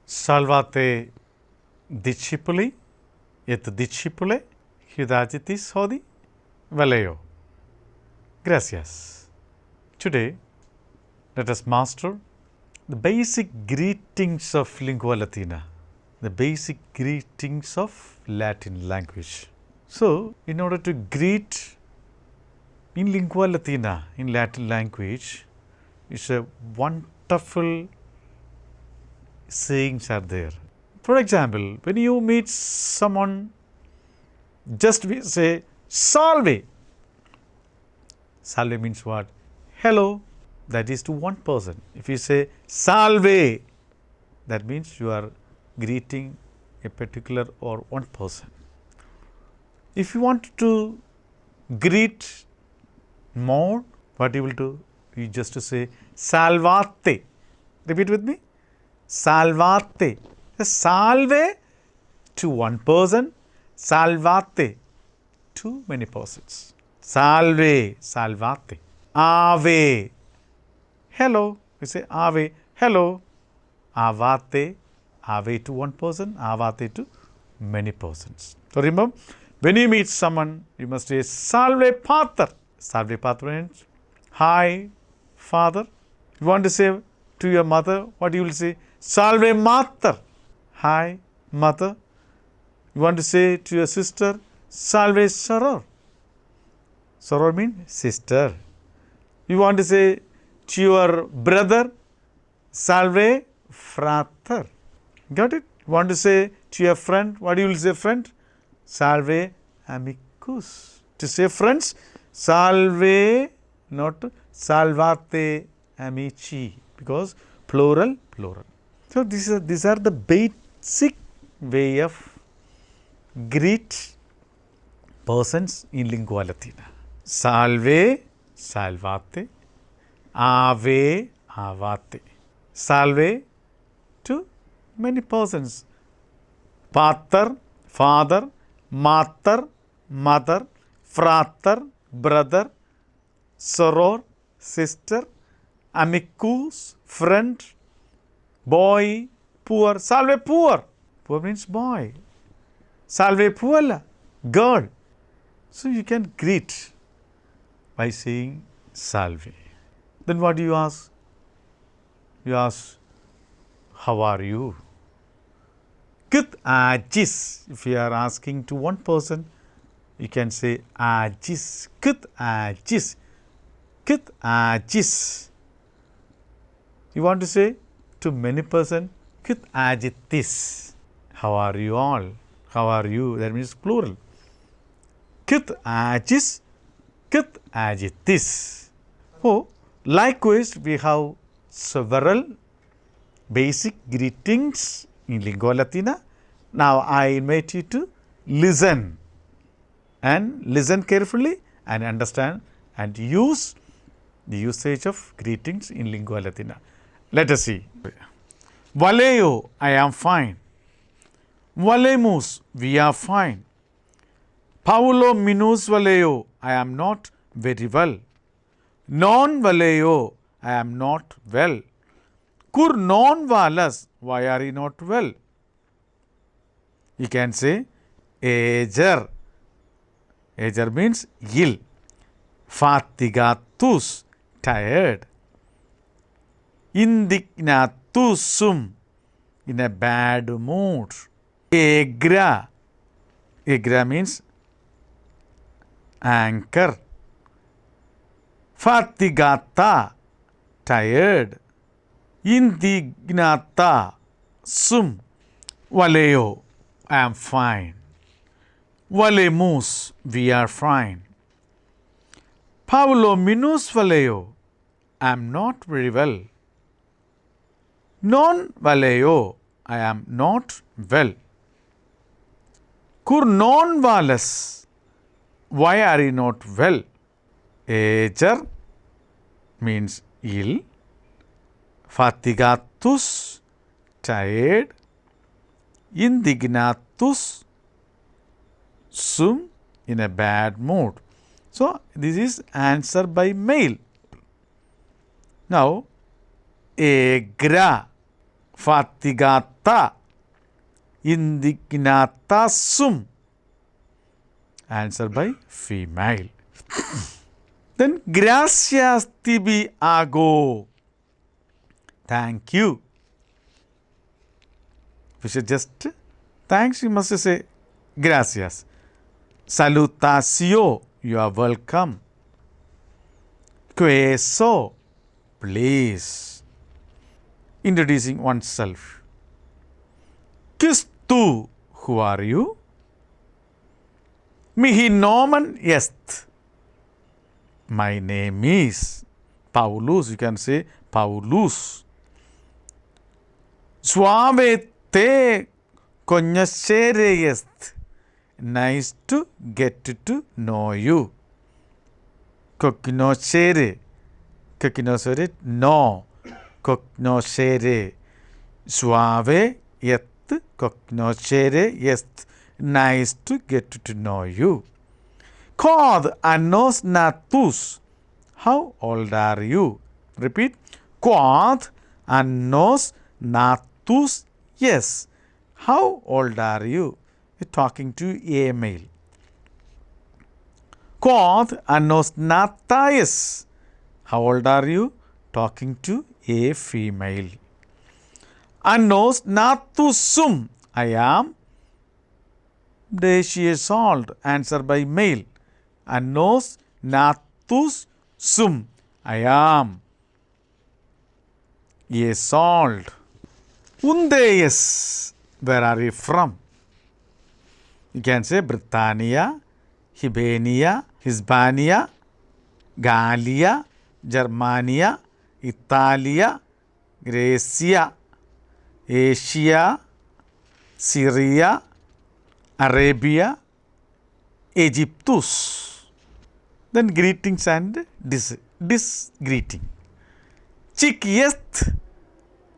Salvate discipuli et discipule Hydacitis Hodi Valeo. Gracias. Today, let us master the basic greetings of lingua latina, the basic greetings of Latin language. So, in order to greet in lingua latina, in Latin language, it's a wonderful sayings are there. For example, when you meet someone, just we say salve. Salve means what? Hello. That is to one person. If you say salve, that means you are greeting a particular or one person. If you want to greet more, what you will do? You just say salvate. Repeat with me. Salvate. Salve to one person, salvate to many persons. Salve, salvate. Ave. Hello. We say ave. Hello. Avate. Ave to one person, avate to many persons. So remember, when you meet someone, you must say salve pater. Salve pater means hi father. You want to say to your mother, what you will say? Salve mater. Hi mother. You want to say to your sister, salve soror. Soror means sister. You want to say to your brother, salve frater. Got it? You want to say to your friend, what you will say friend? Salve amicus. To say friends, salve, not salvate amici, because plural. So these are the basic way of greet persons in lingua latina. Salve, salvate. Ave, avate. Salve to many persons. Pater, father. Mater, mother. Frater, brother. Soror, sister. Amicus, friend. Boy, poor. Salve poor. Poor means boy. Salve puella, girl. So you can greet by saying salve. Then what do you ask? You ask, how are you? Kut agis. If you are asking to one person, you can say agis. Kut agis. Kut agis. You want to say to many person, kut agitis. How are you all? How are you? That means plural. Kut agis. Kut agitis. Oh, likewise, we have several basic greetings in lingua latina. Now, I invite you to listen and listen carefully and understand and use the usage of greetings in lingua latina. Let us see. Valeo, I am fine. Valemus, we are fine. Paulo minus valeo, I am not very well. Non valeo, I am not well. Cur non valas, why are you not well? You can say ager. Ager means ill. Fatigatus, tired. Indignatusum, in a bad mood. Agra. Agra means anchor. Fatigata, tired. Indignata, sum. Valeo, I am fine. Valemus, we are fine. Paulo minus valeo, I am not very well. Non valeo, I am not well. Cur non valas, why are you not well? Ager means ill. Fatigatus, tired. Indignatus, sum, in a bad mood. So, this is answer by mail. Now, agra. fatigata, indignata sum. Answer by female. Then gracias tibi ago. Thank you. We should just thanks, you must say gracias. Salutatio, you are welcome. Queso, please. Introducing oneself. Kis tu, who are you? Mihi nomen est. My name is Paulus. You can say Paulus. Suave te conoscere est. Nice to get to know you. Cognoscere. Cognoscere, no. Cognoscere. Suave et cognoscere est. Nice to get to know you. Quod annos natus. How old are you? Repeat. Quod annos natus. Yes. How old are you? You're talking to a male. Quod annos natais. How old are you? Talking to a female. Annos natus sum. I am years old. Answer by male. Annos natus sum. I am years old. Undees. Where are you from? You can say Britannia, Hibernia, Hispania, Gallia, Germania, Italia, Gracia, Asia, Syria, Arabia, Egyptus. Then greetings and disgreeting. Chic est,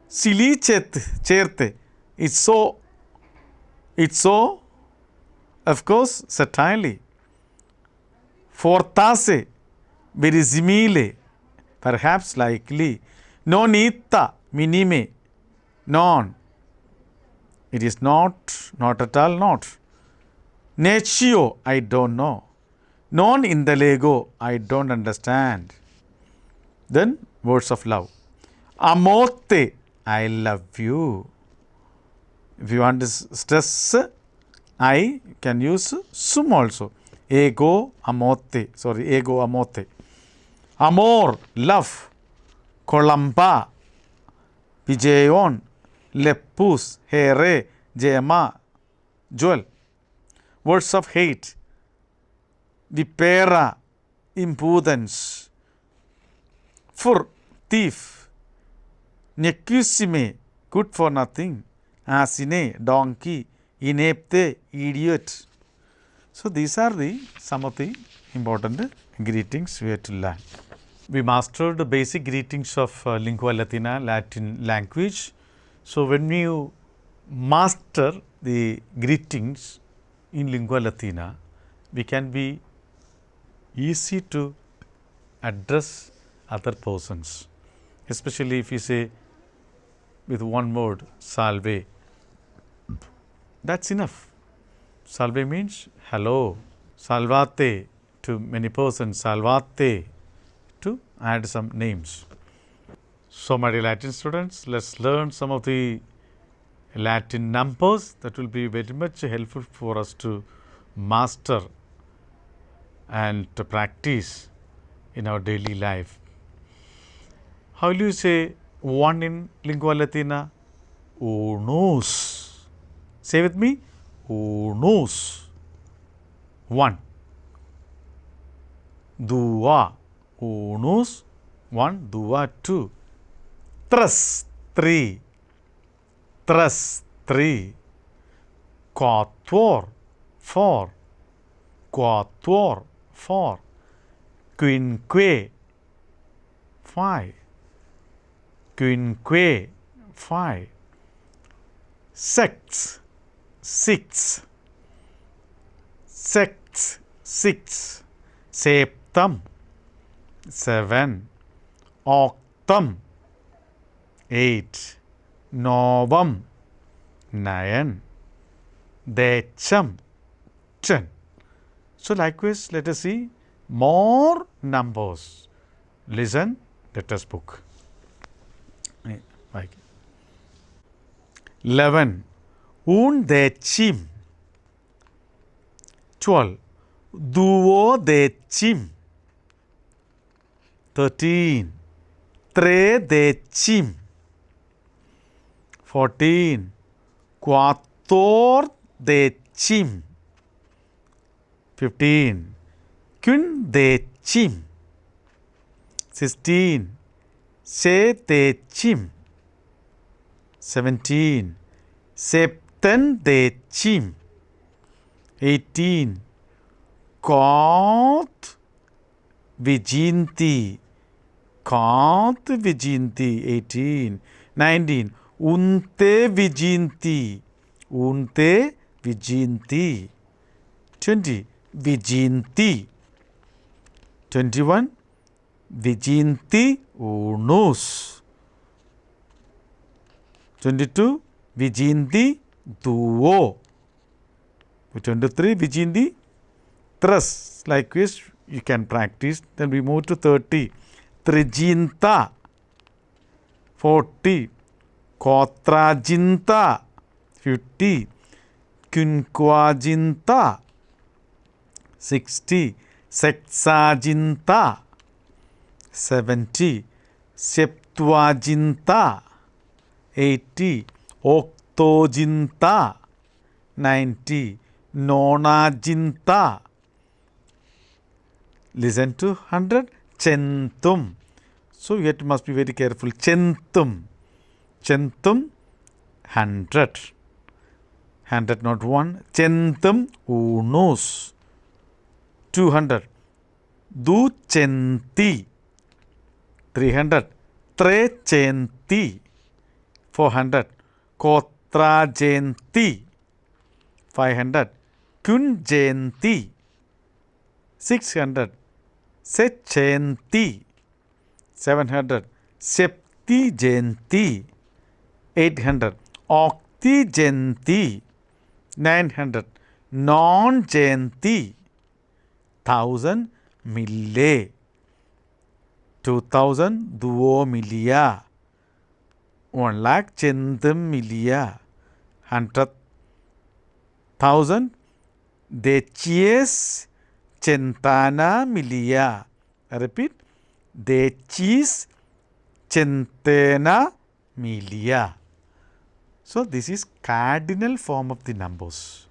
silicet, certe. It's so, of course, certainly. Fortasse, verisimile, perhaps likely. Nonita, minime, non. It is not at all not. Necio, I don't know. Non indalego, I don't understand. Then words of love. Amote, I love you. If you want to stress I, can use sum also. Ego amote. Ego amote. Amor, love. Colamba, Pigeon, Lepus, Here, Gemma, Joel. Words of hate. Vipera, impudence. Fur, thief. Necusime, good for nothing. Asine, donkey. Inepte, idiot. So these are some of the important greetings we have to learn. We mastered the basic greetings of Lingua Latina, Latin language. So when you master the greetings in Lingua Latina, we can be easy to address other persons, especially if you say with one word, salve. That's enough. Salve means hello. Salvate, to many persons, salvate, to add some names. So my dear Latin students, let's learn some of the Latin numbers that will be very much helpful for us to master and to practice in our daily life. How will you say one in Lingua Latina? Unus. Say with me, unus. One. Dua. Unus. One. Dua. Two. Tres. Three. Tres. Three. Quattuor. Four. Quattuor. Four. Quinque. Five. Quinque. Five. Sex. Six. Sex. Six. Septum. Seven. Octum. Eight. novam 9, decham 10. So likewise, let us see more numbers. Listen the textbook. 11 undecim, 12 duodecim, 13 tredecim, 14 quattordecim, 15 quindecim, 16 sedecim, 17 septendecim, 18 quatviginti, 18, 19 unteviginti, 20 viginti, 21 viginti unus, 22 viginti duo, 23 viginti tres. Likewise, you can practice. Then we move to 30 triginta, 40 quadraginta, 50 quinquaginta, 60 sexaginta, 70 septuaginta, 80 octoginta, 90 nonaginta. Listen to 100 centum. So you must be very careful. Centum 100, not one. Centum unus, 200 ducenti, 300 trecenti, 400 quadragenti, 500 quingenti, 600 secenti, 700 septigenti, 800 octigenti, 900 nongenti, 1000 mille, 2000 duomilia, 1 lakh centimilia, 100,000 decies centana milia. I repeat, decis centena milia. So this is cardinal form of the numbers.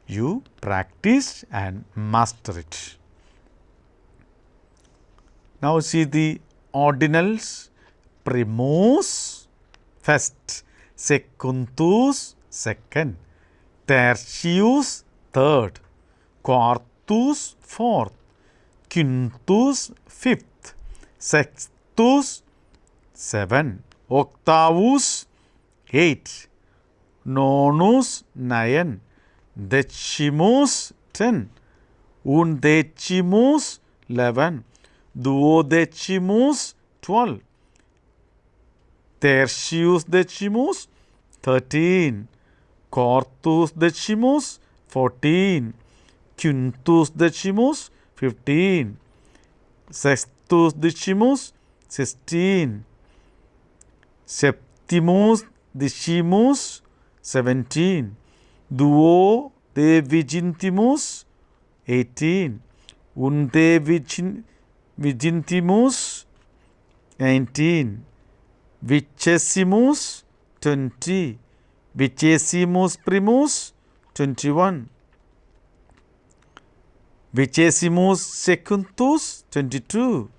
You practice and master it. Now see the ordinals. Primus first, secundus second, tertius third, quartus fourth, quintus fifth, sextus 7, octavus 8, nonus 9, decimus 10, undecimus 11, duodecimus 12, tertius decimus 13, quartus decimus 14, quintus decimus 15, sextus decimus 16, septimus decimus 17, duodecimus 18, undecimus 19, vicesimus 20, vicesimus primus 21, vicesimus secundus 22,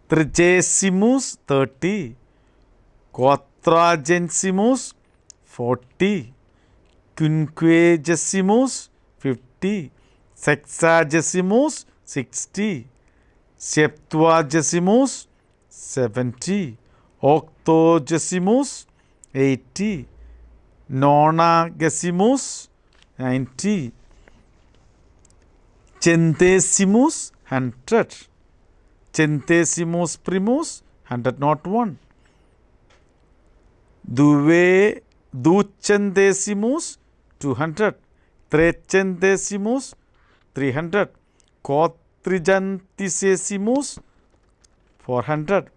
trigesimus 30, quadragesimus 40, quinquagesimus 50, sexagesimus 60, septuagesimus 70, octogesimus 80, nonagesimus 90, centesimus 100, centesimus primus 100 not 1, ducentesimus 200, trecentesimus 300, quadrigentesimus 400,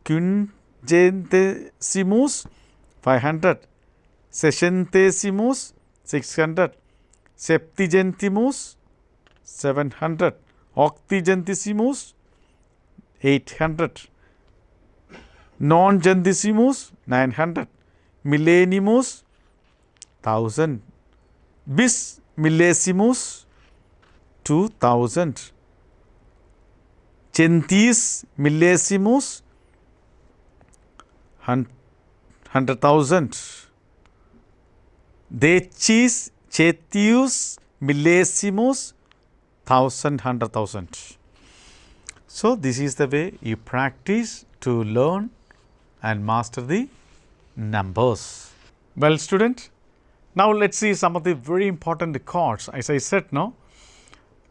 quingentesimus 500, sescentesimus 600, septigentimus 700, octigentesimus 800, nongentesimus 900, millenimus 1000, bis millesimus 2000, centis millesimus 100,000, decis cetius millesimus 1000, 100,000. So, this is the way you practice to learn and master the numbers. Well, student, now let us see some of the very important chords. As I said, no,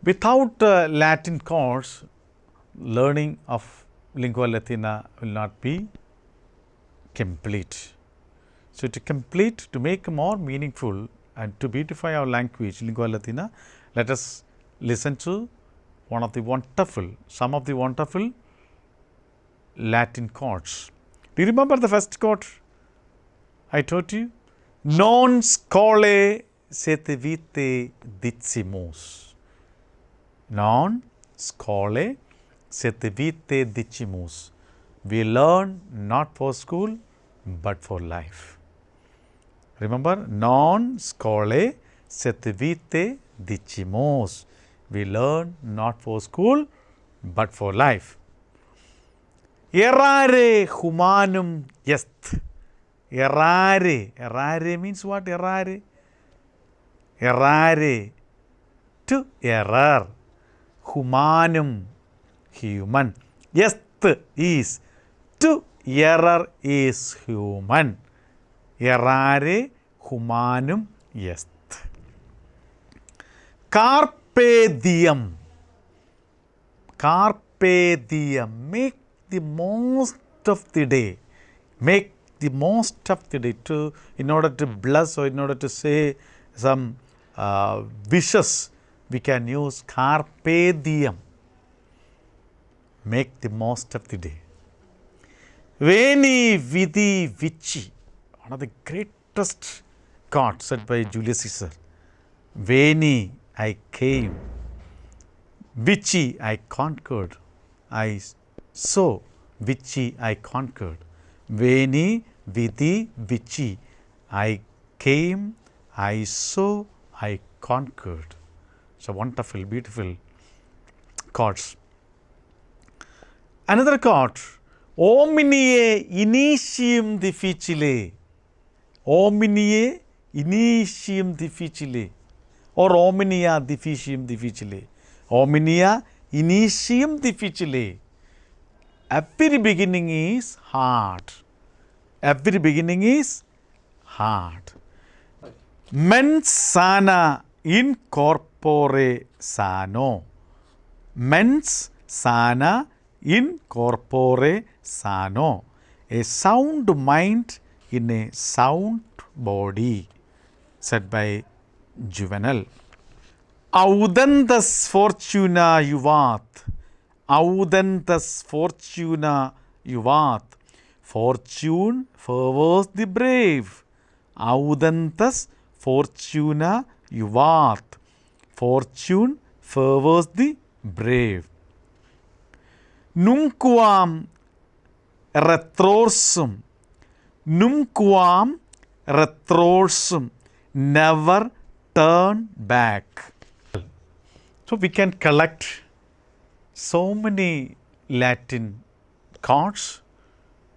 without Latin chords, learning of lingua latina will not be complete. So, to complete, to make more meaningful and to beautify our language, lingua latina, let us listen to some of the wonderful Latin chords. Do you remember the first chord I taught you? Non scole sed vitae dicimus. Non scole sed vitae dicimus. We learn not for school but for life. Remember, non scole sed vitae dicimus. We learn not for school but for life. Errare humanum est. Errare. Errare means what? Errare. Errare. To error. Humanum. Human. Est is. To error is human. Errare humanum est. Carpe diem. Carpe diem. Make the most of the day. Make the most of the day in order to bless or in order to say some wishes, we can use carpe diem. Make the most of the day. Veni vidi vici. One of the greatest chords said by Julius Caesar. Veni, I came. Vici, I conquered. I saw. Vici, I conquered. Veni vidi vici. I came, I saw, I conquered. So wonderful, beautiful chords. Another chord. Omnie initium difficile. Omnie initium difficile. Or omnia difficium difficile. Omnia initium difficile. Every beginning is hard. Every beginning is hard. Mens sana in corpore sano. Mens sana in corpore sano. A sound mind in a sound body, said by Juvenal. Audentus fortuna juvat. Audentus fortuna juvat. Fortune favors the brave. Audentus fortuna juvat. Fortune favors the brave. Nunquam retrorsum. Nunquam retrorsum. Never turn back. So we can collect so many Latin chords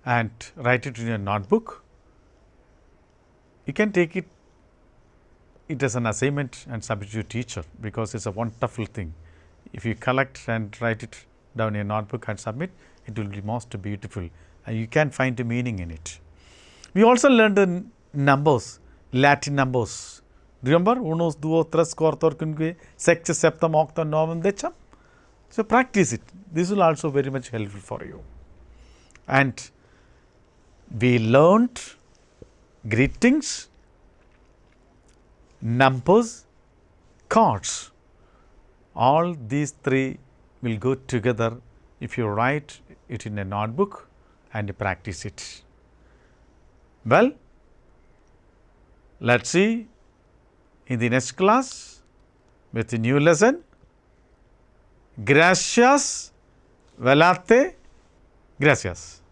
and write it in your notebook. You can take it as an assignment and submit to your teacher, because it's a wonderful thing. If you collect and write it down in your notebook and submit, it will be most beautiful and you can find a meaning in it. We also learned the numbers, Latin numbers. Remember, unos, duos, tres, cuartos, quinque, sexta, septem, octam, novem, decem. So practice it. This will also very much helpful for you. And we learned greetings, numbers, cards. All these three will go together if you write it in a notebook and practice it. Well, let us see in the next class with a new lesson. Gracias, velate, gracias.